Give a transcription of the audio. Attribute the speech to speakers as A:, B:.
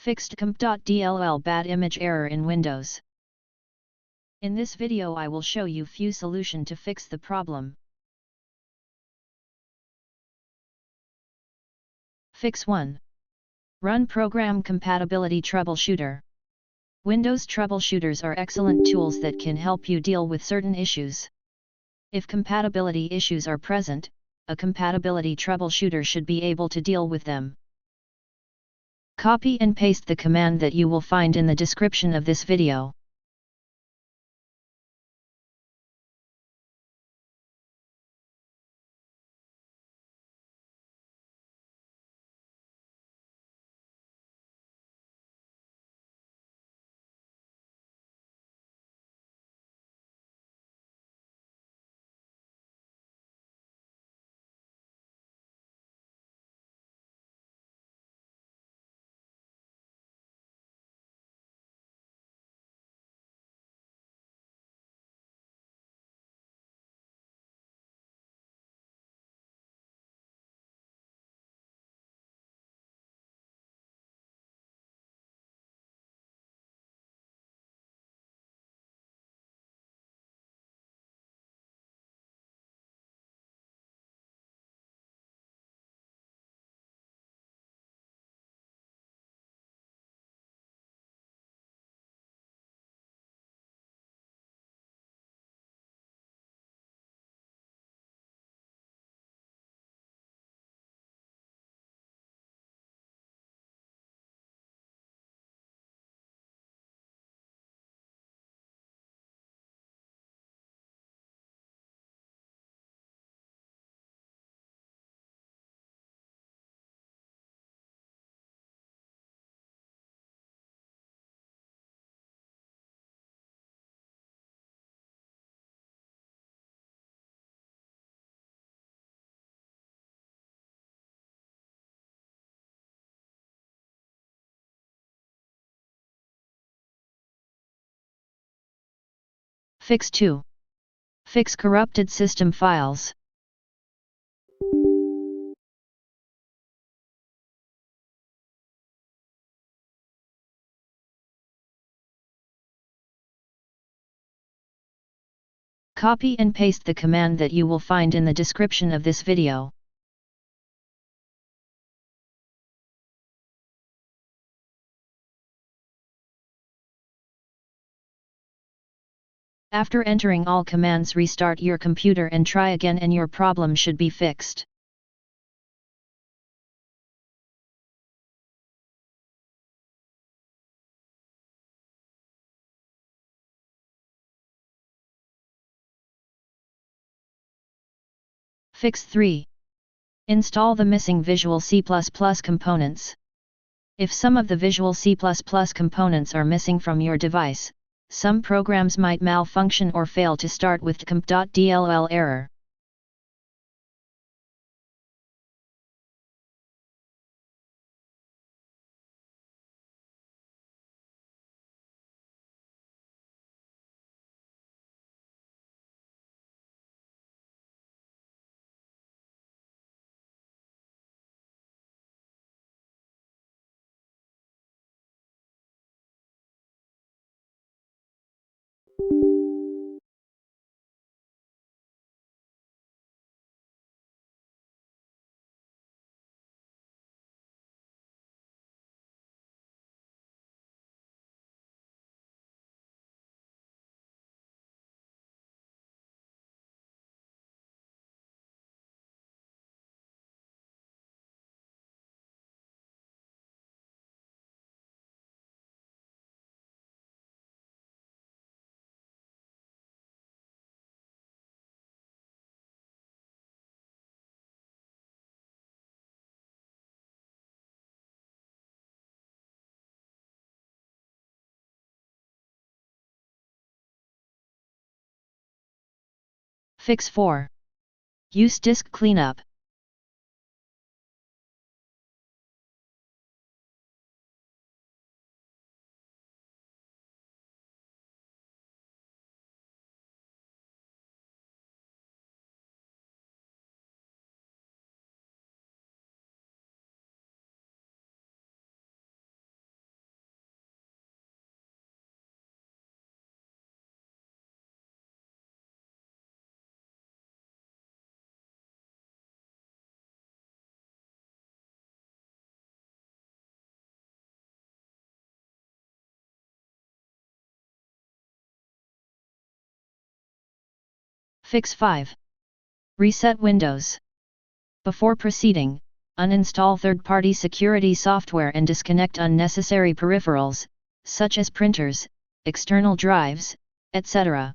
A: Fixed Dcomp.dll Bad Image error in Windows. In this video I will show you few solution to fix the problem. Fix 1. Run Program Compatibility Troubleshooter. Windows troubleshooters are excellent tools that can help you deal with certain issues. If compatibility issues are present, a compatibility troubleshooter should be able to deal with them. Copy and paste the command that you will find in the description of this video. Fix 2. Fix corrupted system files. Copy and paste the command that you will find in the description of this video. After entering all commands, restart your computer and try again, and your problem should be fixed. Fix 3. Install the missing Visual C++ components. If some of the Visual C++ components are missing from your device, some programs might malfunction or fail to start with Dcomp.dll error. Fix 4. Use disk cleanup. Fix 5. Reset Windows. Before proceeding, uninstall third-party security software and disconnect unnecessary peripherals, such as printers, external drives, etc.